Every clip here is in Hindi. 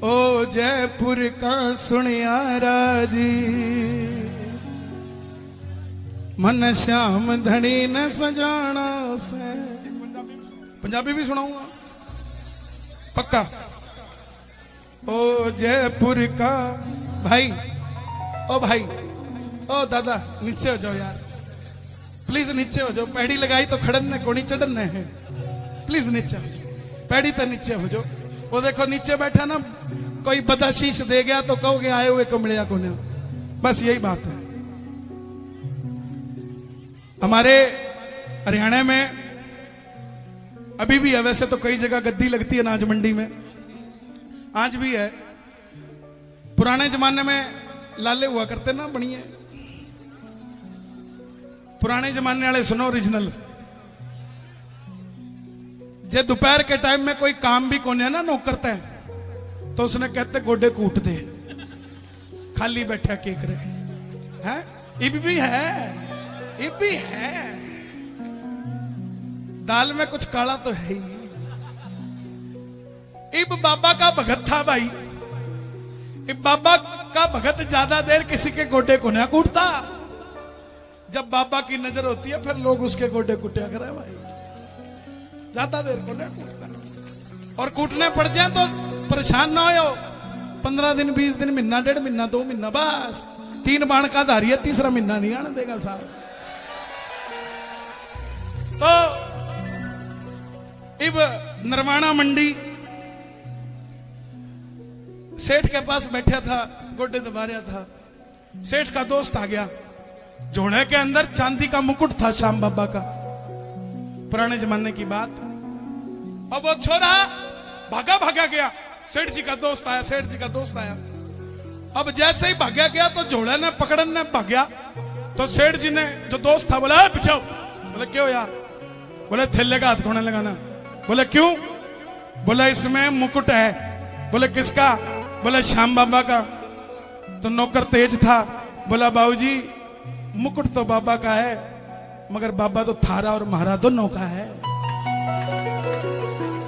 ओ जयपुर का सुनियारा जी, मन श्याम धनी न सजाना से। पंजाबी भी सुनाऊंगा पक्का। ओ जयपुर का भाई, ओ भाई, ओ दादा नीचे हो जाओ यार, प्लीज नीचे हो जाओ। पैड़ी लगाई तो खड़न ने कोनी चढ़न है, प्लीज नीचे हो जाओ, पैड़ी तो नीचे हो जाओ। वो देखो नीचे बैठा ना, कोई बदशीश दे गया तो कहोगे आए हुए को मिलिया को ना, बस यही बात है। हमारे हरियाणा में अभी भी है, वैसे तो कई जगह गद्दी लगती है अनाज मंडी में, आज भी है। पुराने जमाने में लाले हुआ करते ना बढ़िया, पुराने जमाने वाले सुनो ओरिजिनल। जे दोपहर के टाइम में कोई काम भी कोने ना नौकर करता है तो उसने कहते गोडे कूट दे, खाली बैठा के करे है। इब भी है, इब भी है, दाल में कुछ काला तो है ही। इब बाबा का भगत था भाई, इब बाबा का भगत ज्यादा देर किसी के गोडे को ना कूटता। जब बाबा की नजर होती है फिर लोग उसके गोडे कुटिया करे भाई, ज्यादा देर को ना कूटता। और कूटने पड़ जाए तो परेशान ना हो, 15 दिन 20 दिन, महीना 1.5 महीना 2 महीना, बस 3 बाण का धारी है, तीसरा महीना नहीं आने देगा साहब। तो इब नरवाना मंडी सेठ के पास बैठा था, गोडे दबा रहा था। सेठ का दोस्त आ गया, झोले के अंदर चांदी का मुकुट था श्याम बाबा का, पुराने जमाने की बात। अब वो छोरा भागा भागा गया, सेठ जी का दोस्त आया, सेठ जी का दोस्त आया। अब जैसे ही भागा गया तो झोले ने पकड़ने भाग्या तो सेठ जी ने जो दोस्त था बोला पीछे। बोले क्यों यार? बोले थैले का हाथ खोने लगाना। बोले क्यों? बोले इसमें मुकुट है। बोले किसका? बोले श्याम बाबा का। तो नौकर तेज था, बोला बाबूजी मुकुट तो बाबा का है मगर बाबा तो थारा और महारा दोनों का है,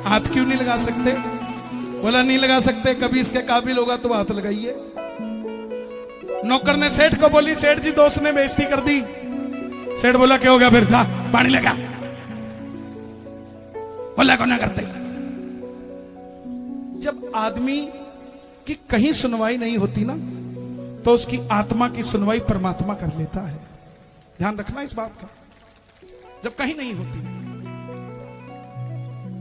हाथ क्यों नहीं लगा सकते? बोला नहीं लगा सकते, कभी इसके काबिल होगा तो हाथ लगाइए। नौकर ने सेठ को बोली, सेठ जी दोस्त ने बेइज्जती कर दी। सेठ बोला क्या हो गया फिर? जा पानी लगा। बोला को ना करते। जब आदमी की कहीं सुनवाई नहीं होती ना तो उसकी आत्मा की सुनवाई परमात्मा कर लेता है। ध्यान रखना इस बात का। जब कहीं नहीं होती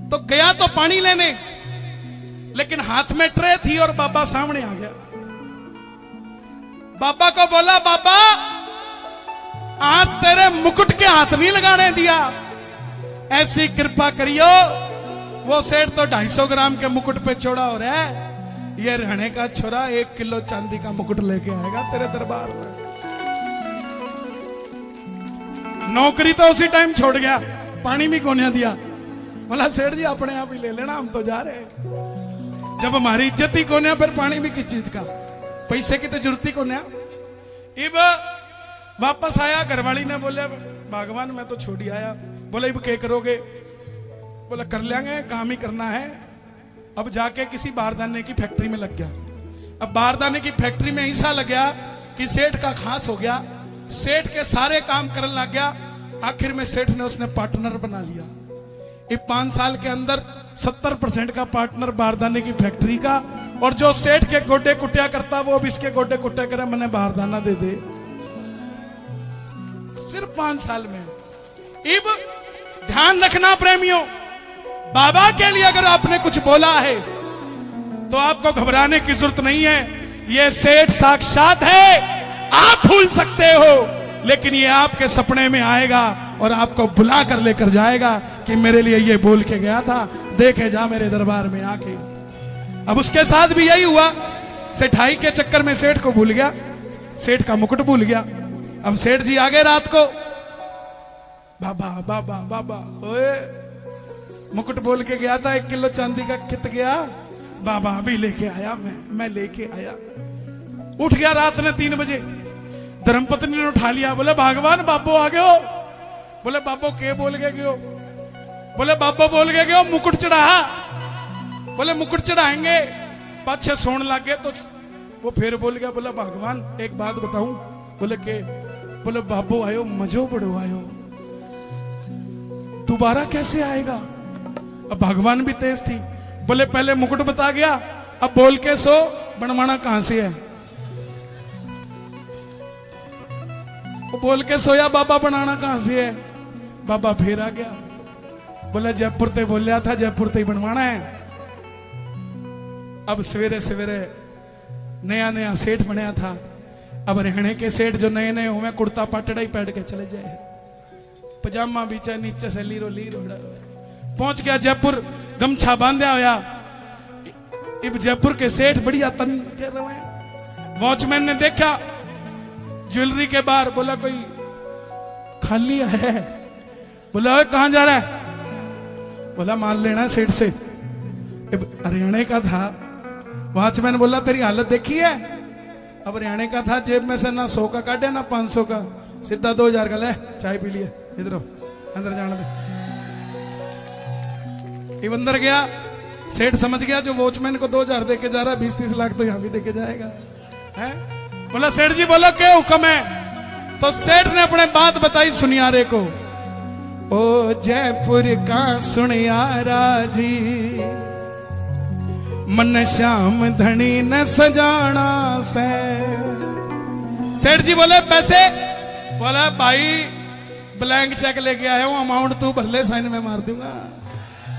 तो गया तो पानी लेने, लेकिन हाथ में ट्रे थी और बाबा सामने आ गया। बाबा को बोला बाबा आज तेरे मुकुट के हाथ नहीं लगाने दिया, ऐसी कृपा करियो। वो सेठ तो 250 ग्राम के मुकुट पे चौड़ा हो रहा है, ये रहने का छोरा 1 किलो चांदी का मुकुट लेके आएगा तेरे दरबार में। नौकरी तो उसी टाइम छोड़ गया, पानी भी कोने दिया। बोला सेठ जी अपने आप ही ले लेना, हम तो जा रहे हैं। जब हमारी इज्जत ही कोने, फिर पानी भी किस चीज का? पैसे की तो जरूरत ही कोने। इब वापस आया, घरवाली ने बोले भगवान मैं तो छोड़ ही आया। बोले इब क्या करोगे? बोला कर लेंगे, काम ही करना है। अब जाके किसी बारदाने की फैक्ट्री में लग गया। अब बारदाने की फैक्ट्री में ऐसा लग गया कि सेठ का खास हो गया, सेठ के सारे काम करने लग गया। आखिर में सेठ ने उसने पार्टनर बना लिया। ये 5 साल के अंदर 70% का पार्टनर बारदाने की फैक्ट्री का, और जो सेठ के गोडे कुटिया करता वो अब इसके गोडे कुटिया करे, मैंने बारदाना दे दे। सिर्फ 5 साल में। इब ध्यान रखना प्रेमियों, बाबा के लिए अगर आपने कुछ बोला है तो आपको घबराने की जरूरत नहीं है। ये सेठ साक्षात है, आप भूल सकते हो लेकिन ये आपके सपने में आएगा और आपको बुला कर लेकर जाएगा कि मेरे लिए ये बोल के गया था, देखे जा मेरे दरबार में आके। अब उसके साथ भी यही हुआ, सेठाई के चक्कर में सेठ को भूल गया, सेठ का मुकुट भूल गया। अब सेठ जी आ गए रात को, बाबा बाबा बाबा ओए मुकुट बोल के गया था 1 किलो चांदी का, कित गया? बाबा अभी लेके आया, मैं लेके आया। उठ गया रात ने 3 बजे, धर्मपत्नी ने उठा लिया। बोले भगवान बाबो आ गयो। बोले बाबो के बोल के गयो? बोले बाबो बोल के गयो मुकुट चढ़ा। बोले मुकुट चढ़ाएंगे। पाछे सोने लगे तो वो फिर बोल गया, बोला भगवान एक बात बताऊं? बोले के? बोले बाबू आयो मजो बड़ो आयो, दोबारा कैसे आएगा? अब भगवान भी तेज थी, बोले पहले मुकुट बता गया, अब बोल के सो बनवाना कहां से है? वो बोल के सोया बाबा बनाना कहां से है? बाबा फिर आ गया, बोला जयपुर ते बोलिया था, जयपुर ते ही बनवाना है। अब सवेरे सवेरे नया नया सेठ बनया था, अब रहने के सेठ जो नए नए हुए कुर्ता पाटड़ा ही पहन के चले जाए, पजामा बीचा नीचे से लीरो लीरो पहुंच गया जयपुर, गमछा बांधा होया। इब जयपुर के सेठ बढ़िया तन के रहे। वॉचमैन ने देखा ज्वेलरी के बाहर, बोला कोई खाली है? बोला ओए कहां जा रहा है? बोला माल लेना सेठ से। हरियाणा का था। वॉचमैन बोला तेरी हालत देखी है? अब हरियाणा का था, जेब में से ना 100 का काटे ना 500 का, सीधा 2000 का ले, चाय पी लिए, इधर अंदर जाने दे। ये अंदर गया, सेठ समझ गया जो वॉचमैन को 2000 देके जा रहा है, 20-30 लाख तो यहां भी देके जाएगा है? बोला सेठ जी बोलो क्या हुक्म है? तो सेठ ने अपने बात बताई सुनियारे को। ओ जयपुर का सुनियारा जी, मन श्याम धनी न सजाना से। सेठ जी बोले पैसे? बोला भाई ब्लैंक चेक लेके आया हूं, अमाउंट तू भर ले, साइन में मार दूंगा,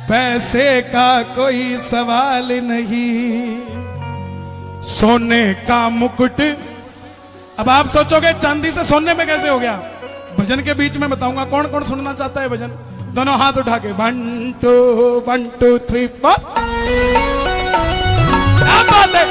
पैसे का कोई सवाल नहीं, सोने का मुकुट। अब आप सोचोगे चांदी से सोने में कैसे हो गया? भजन के बीच में बताऊंगा। कौन कौन सुनना चाहता है भजन? दोनों हाथ उठा के 1 2 3 4। क्या बात है?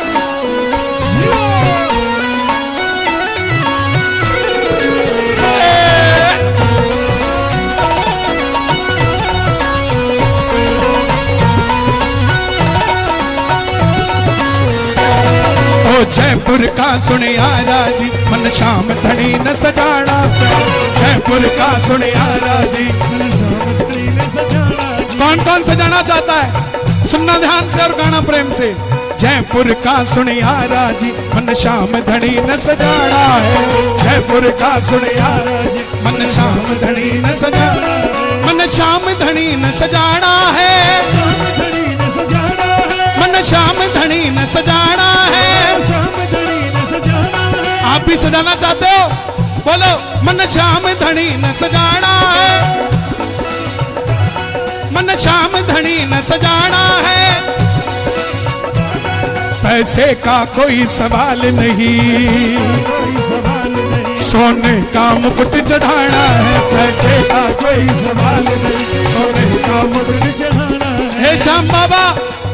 जयपुर का सुनियारा जी, मन श्याम धनी न सजाना से। जयपुर का सुनियारा जी, कौन कौन सजाना चाहता है? सुनना ध्यान से और गाना प्रेम से। जयपुर का सुनियारा जी, मन श्याम धनी न सजाना है। जयपुर का सुनियारा जी, मन श्याम धनी न सजाना, मन श्याम धनी न सजाना है, मन श्याम धनी न सजाना है। आप भी सजाना चाहते हो? बोलो मन श्याम धनी न सजाना है, मन श्याम धनी न सजाना है। पैसे का कोई सवाल नहीं, सोने का मुकुट चढ़ाना है। पैसे का कोई सवाल नहीं, सोने का मुकुट चढ़ाना है। हे श्याम बाबा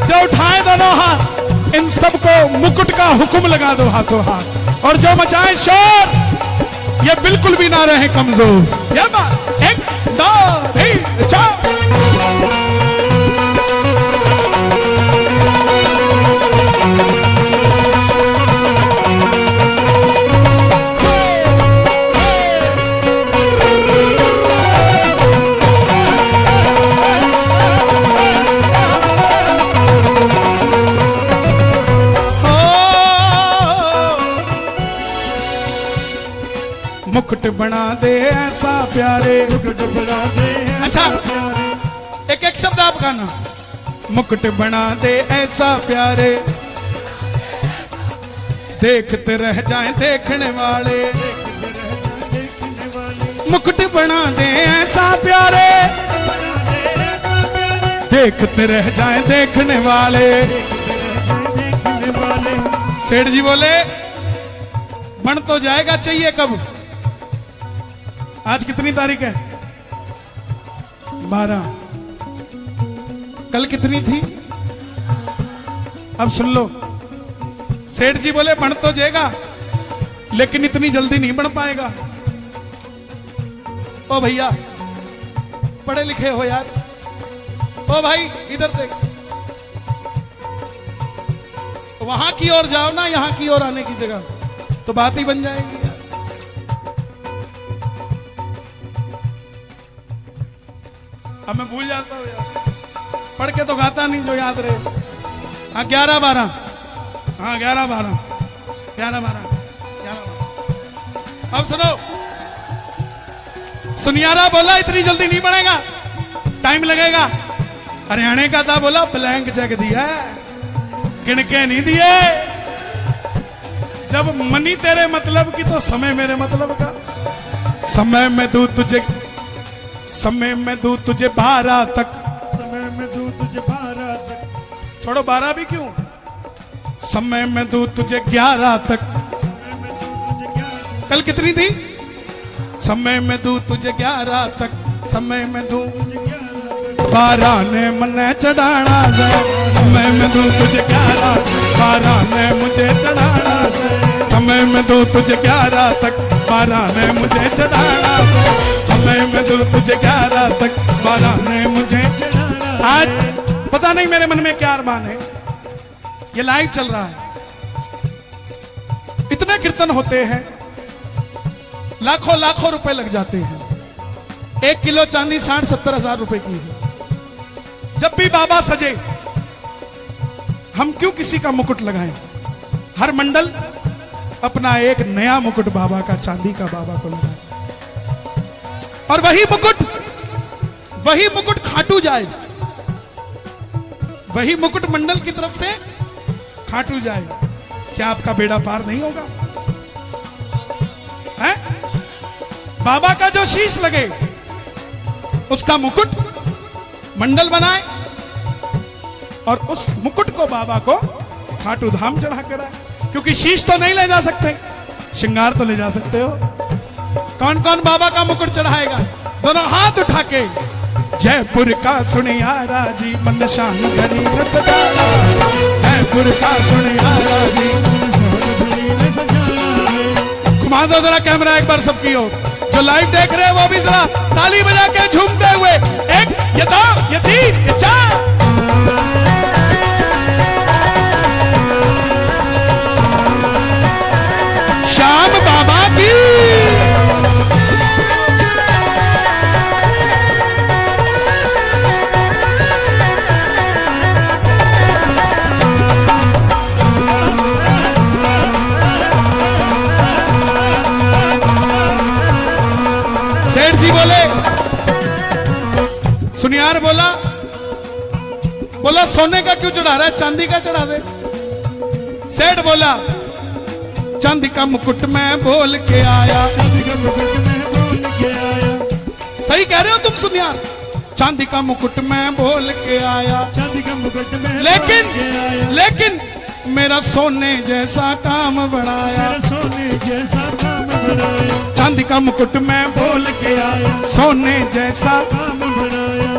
जो उठाए दोनों हाथ, इन सबको मुकुट का हुक्म लगा दो हाथों हाथ, और जो मचाए शोर, ये बिल्कुल भी ना रहे कमजोर। ये बात 1 2 3 4। मुकुट बना दे ऐसा प्यारे, मुकुट बना दे। अच्छा एक एक शब्द आप गाना। मुकुट बना दे ऐसा प्यारे, देखते रह जाएं देखने वाले। मुकुट बना दे ऐसा प्यारे, देखते रह जाएं देखने वाले। सेठ जी बोले बन तो जाएगा, चाहिए कब? आज कितनी तारीख है? 12। कल कितनी थी? अब सुन लो। सेठ जी बोले बन तो जाएगा, लेकिन इतनी जल्दी नहीं बन पाएगा। ओ भैया पढ़े लिखे हो यार, ओ भाई इधर देख, वहां की ओर जाओ ना, यहां की ओर आने की जगह, तो बात ही बन जाएगी। अब मैं भूल जाता हूँ यार, पढ़ के तो गाता नहीं जो याद रहे। 11 12 हाँ 11-12 अब सुनो, सुनियारा बोला इतनी जल्दी नहीं बढ़ेगा, टाइम लगेगा। हरियाणे का था, बोला ब्लैंक चेक दिया, गिन के नहीं दिए। जब मनी तेरे मतलब की तो समय मेरे मतलब का। समय में दूं तुझे 12 तक, समय में दूं तुझे 12 तक, छोड़ो 12 भी क्यों, समय में दूं तुझे 11 तक। कल कितनी थी? समय में दूं तुझे 11 तक, समय में दूं 12 ने मने चढ़ाना से, समय में दूं तुझे 11, 12 ने मुझे चढ़ाना से, समय में दूं तुझे 11 तक, 12 ने मुझे चढ़ाना से, समय में दूं तुझे 11 तक, 12 ने मुझे चढ़ाना। आज पता नहीं मेरे मन में क्या अरमान है, ये लाइव चल रहा है, इतने कीर्तन होते हैं, लाखों रुपए लग जाते हैं। 1 किलो चांदी 60-70 हजार रुपए की है। जब भी बाबा सजे, हम क्यों किसी का मुकुट लगाएं? हर मंडल अपना एक नया मुकुट बाबा का, चांदी का बाबा को लगाए, और वही मुकुट खाटू जाए, वही मुकुट मंडल की तरफ से खाटू जाए। क्या आपका बेड़ा पार नहीं होगा? है? बाबा का जो शीश लगे उसका मुकुट मंडल बनाए, और उस मुकुट को बाबा को खाटू धाम चढ़ा कर आए। क्योंकि शीश तो नहीं ले जा सकते, श्रृंगार तो ले जा सकते हो। कौन कौन बाबा का मुकुट चढ़ाएगा? दोनों हाथ उठा के, जयपुर का सुनियारा जी मन शान घड़ी न सजाना, जयपुर का सुनियारा जी घुमा दो जरा कैमरा एक बार सबकी ओर, जो लाइव देख रहे हैं वो भी जरा ताली बजा के झूमते हुए, 1 ये 2 ये 3 ये 4। श्याम बाबा की बोले, सुनियार बोला सोने का क्यों चढ़ा रहा है, चांदी का चढ़ा दे। सेठ बोला चांदी का मुकुट मैं बोल के आया, चांदी का मुकुट मैं बोल के आया। सही कह रहे हो तुम सुनियार, चांदी का मुकुट मैं बोल के आया, चांदी का मुकुट मैं लेकिन मेरा सोने जैसा काम बढ़ाया, सोने जैसा काम बढ़ाया। चांदी का मुकुट मैं बोल के आया, सोने जैसा काम बढ़ाया।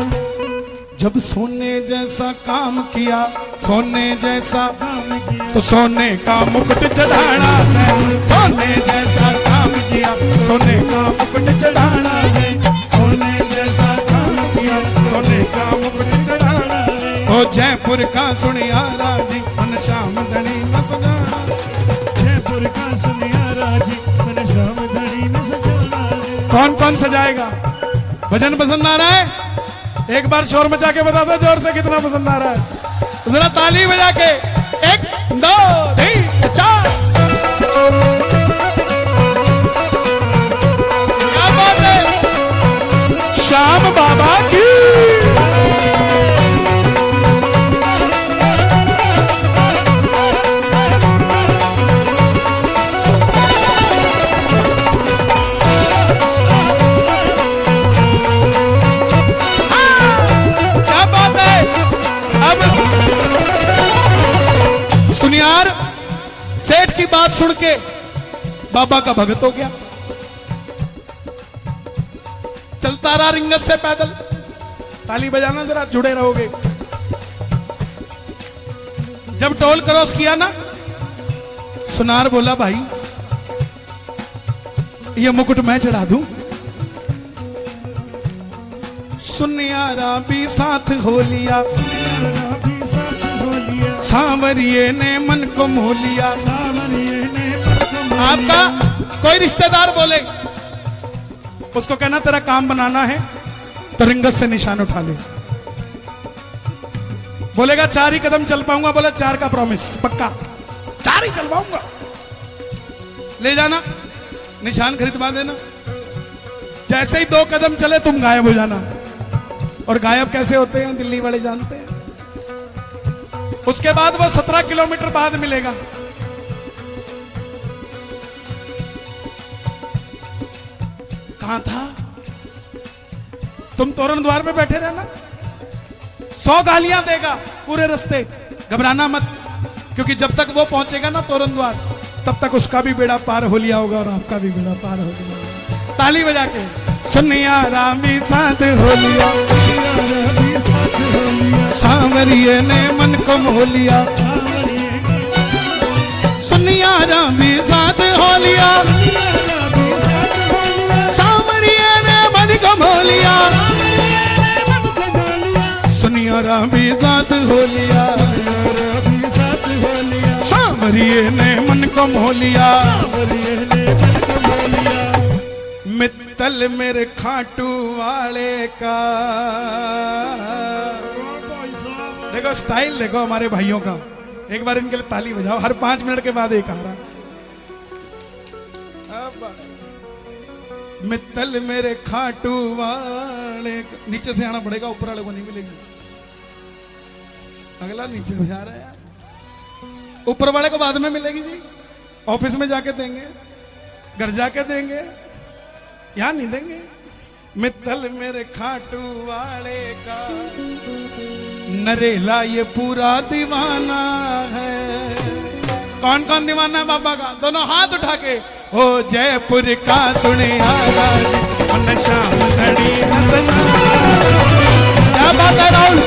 जब सोने जैसा काम किया, सोने जैसा काम किया, तो सोने का मुकुट चढ़ाना है, सोने जैसा काम किया, सोने का मुकुट चढ़ाना है, सोने जैसा काम किया, सोने का मुकुट चढ़ाना है। ओ जयपुर का सुनियारा जी मन श्याम धनी न सजाना, जयपुर का सुनियारा जी मन श्याम धनी न सजाना। कौन कौन सजाएगा? भजन पसंद आ रहा है? एक बार शोर मचा के बता दो जोर से कितना पसंद आ रहा है। जरा ताली बजा के 1 2 3 4। क्या बात है, श्याम बाबा की। सुनियार सेठ की बात सुन के बाबा का भगत हो गया, चलता रहा रिंगत से पैदल। ताली बजाना जरा, जुड़े रहोगे। जब टोल क्रॉस किया ना, सुनार बोला भाई ये मुकुट मैं चढ़ा दूं। सुनियारा भी साथ हो लिया, सांवरिये ने मन को मोह लिया। आपका कोई रिश्तेदार बोले, उसको कहना तेरा काम बनाना है तो रिंगत से निशान उठा ले। बोलेगा 4 ही कदम चल पाऊंगा, बोला 4 का प्रॉमिस पक्का। गाड़ी चलवाऊंगा। ले जाना, निशान खरीदवा देना, जैसे ही 2 कदम चले तुम गायब हो जाना। और गायब कैसे होते हैं दिल्ली वाले जानते हैं। उसके बाद वो 17 किलोमीटर बाद मिलेगा। कहां था? तुम तोरण द्वार पे बैठे रहना, 100 गालियां देगा पूरे रास्ते, घबराना मत, क्योंकि जब तक वो पहुंचेगा ना तोरण द्वार, तब तक उसका भी बेड़ा पार हो लिया होगा और आपका भी बेड़ा पार हो लिया होगा। ताली बजा के सुनिया रामी साथ हो लिया, सांवरिये ने मन को मोह लिया, सुनिया रामी साथ हो लिया, सांवरिये ने मन को मोह लिया, सुनिया रामी साथ हो लिया, सांवरिये ने मन को मोह लिया। मित्तल मेरे खाटू वाले का, देखो स्टाइल देखो हमारे भाइयों का। एक बार इनके लिए ताली बजाओ, हर 5 मिनट के बाद एक आ रहा। मित्तल मेरे खाटू वाले, नीचे से आना पड़ेगा, ऊपर वाले को नहीं मिलेगी। अगला नीचे से आ रहा है यार, ऊपर वाले को बाद में मिलेगी जी, ऑफिस में जाके देंगे, घर जाके देंगे, यहां नहीं देंगे। मित्तल मेरे खाटू वाले का, नरेला ये पूरा दीवाना है। कौन कौन दीवाना है बाबा का? दोनों हाथ उठा के। ओ जयपुर का सुने आवाज, शाम घड़ी हंसना। क्या बात है राहुल?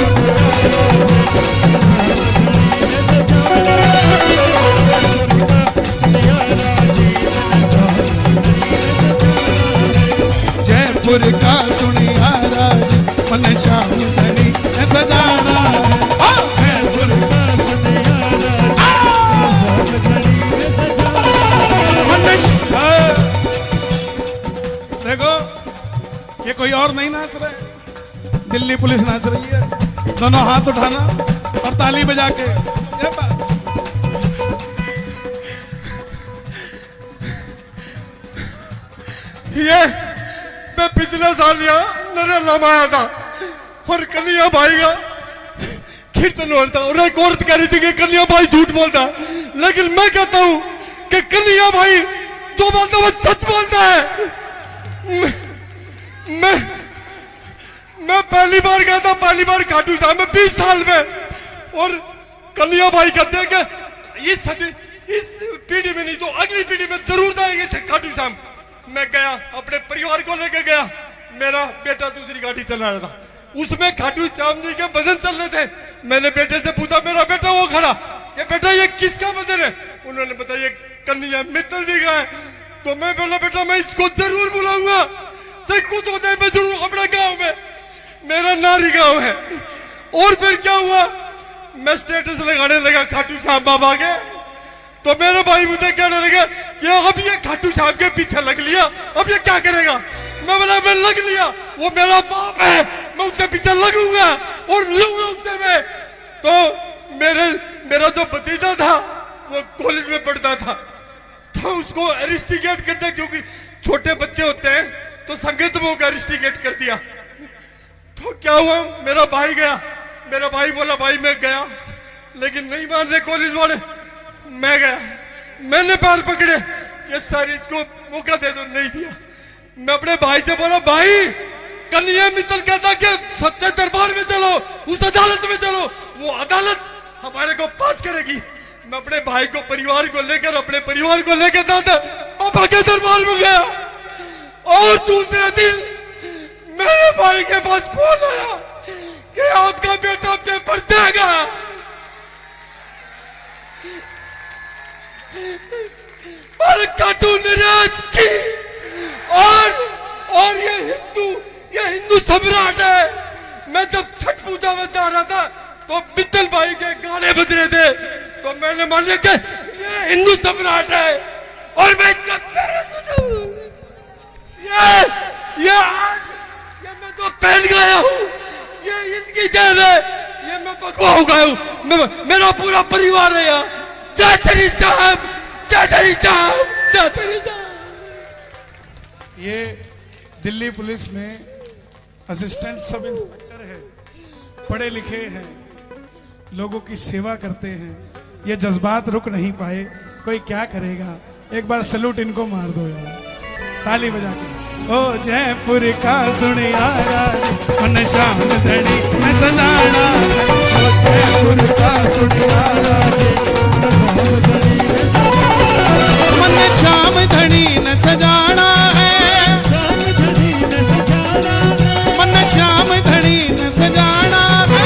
जयपुर का सुनिया राज, मन शाम घड़ी सजाना। जयपुर का सुनिया राज, देखो ये कोई और नहीं नाच रहे, दिल्ली पुलिस नाच रही है। दोनों हाथ उठाना और ताली बजा के। ये मैं पिछले साल यहाँ नरेला में आया था और कन्हैया भाई का कीर्तन हो रहा था और एक औरत कह रही थी कि कन्हैया भाई झूठ बोलता है, लेकिन मैं कहता हूँ कि कन्हैया भाई 2 बातों में सच बोलता है। मैं पहली बार गया था, पहली बार खाटू श्याम में 20 साल में, और कन्हैया भाई कहते हैं कि इस पीढ़ी में नहीं तो अगली पीढ़ी में जरूर जाएंगे खाटू श्याम। मैं गया, अपने परिवार को लेकर गया, मेरा बेटा दूसरी गाड़ी चला रहा था, उसमें खाटू श्याम जी के भजन चल रहे थे। मैंने बेटे से पूछा, मेरा बेटा वो खड़ा, ये बेटा ये किसका भजन है? उन्होंने बताया ये कन्हैया मित्तल जी का है। तो मैं बोला बेटा मैं इसको जरूर बुलाऊंगा, चाहे कुछ हो जाए मैं जरूर, अपने गांव में, मेरा नारी गांव है। और फिर क्या हुआ, मैं स्टेटस लगाने लगा खाटू श्याम बाबा के, तो मेरे भाई मुझे कहने लगे कि अब ये खाटू श्याम के पीछे लग लिया, अब ये क्या करेगा? मैं बोला मैं लग लिया, वो मेरा बाप है, मैं उसके पीछे लगूंगा और लूंगा उससे मैं। तो मेरा जो भतीजा था वो कॉलेज में पढ़ता था, तो उसको अरेस्टिगेट करते, क्योंकि छोटे बच्चे होते हैं तो संगीतमों का अरेस्टिगेट कर दिया। तो क्या हुआ, मेरा भाई गया, मेरा भाई बोला भाई मैं गया, लेकिन नहीं मान रहे कॉलेज वाले। मैं गया, मैंने पैर पकड़े, ये सारी इसको मौका दे दो, नहीं दिया। मैं अपने भाई से बोला भाई कन्हैया मित्तल कहता कि सच्चे दरबार में चलो, उस अदालत में चलो, वो अदालत हमारे को पास करेगी। मैं अपने भाई को, परिवार को लेकर, अपने परिवार को लेकर दादा पापा के दरबार में गया, और दूसरे दिन मेरे भाई के पास फोन आया कि आपका बेटा पेपर देगा। और खाटू निराश की, और ये हिंदू सम्राट है। मैं जब छठ पूजा में जा रहा था तो मित्तल भाई के गाने बज रहे थे, तो मैंने मान लिया कि ये हिंदू सम्राट है, और मैं इसका ये मैं तो पहन गया हूँ, ये इनकी जान है, ये मैं पकवा हो गया हूँ, मेरा पूरा परिवार है यहाँ, चौधरी साहब, चौधरी साहब, चौधरी साहब। ये दिल्ली पुलिस में असिस्टेंट सब इंस्पेक्टर है, पढ़े लिखे हैं, लोगों की सेवा करते हैं। ये जज्बात रुक नहीं पाए, कोई क्या करेगा। एक बार सैल्यूट इनको मार दो यार, ताली बजा के। ओ जयपुर का सुनियारा मन श्याम धनी में सजाना, ओ जयपुर का सुनियारा मन श्याम धनी न सजाना है, मन श्याम धनी न सजाना है।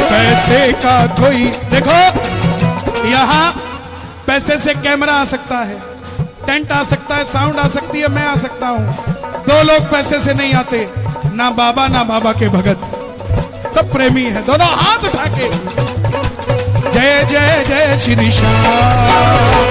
पैसे का कोई देखो, यहाँ पैसे से कैमरा आ सकता है, टेंट आ सकता है, साउंड आ सकती है, मैं आ सकता हूं। दो लोग पैसे से नहीं आते, ना बाबा ना बाबा के भगत, सब प्रेमी है। दोनों हाथ उठा के जय जय जय श्री श्याम।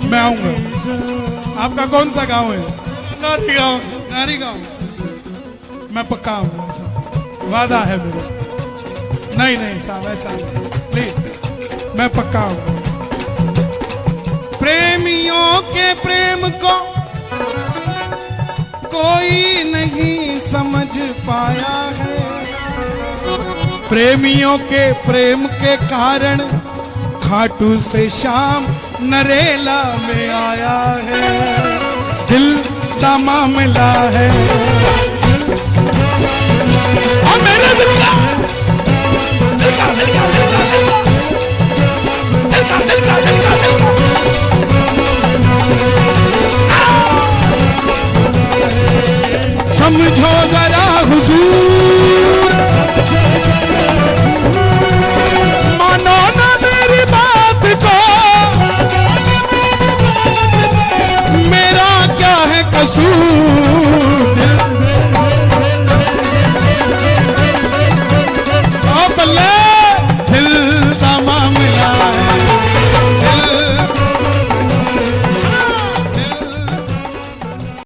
मैं आऊंगा। आपका कौन सा गांव है? नारी गांव। नारी गांव। मैं पक्का आऊंगा साहब, वादा है मेरा। नहीं नहीं साहब, ऐसा नहीं, प्लीज, मैं पक्का आऊंगा। प्रेमियों के प्रेम को कोई नहीं समझ पाया है, प्रेमियों के प्रेम के कारण खाटू से श्याम नरेला में आया है। दिल का मामला है और मेरे दिल का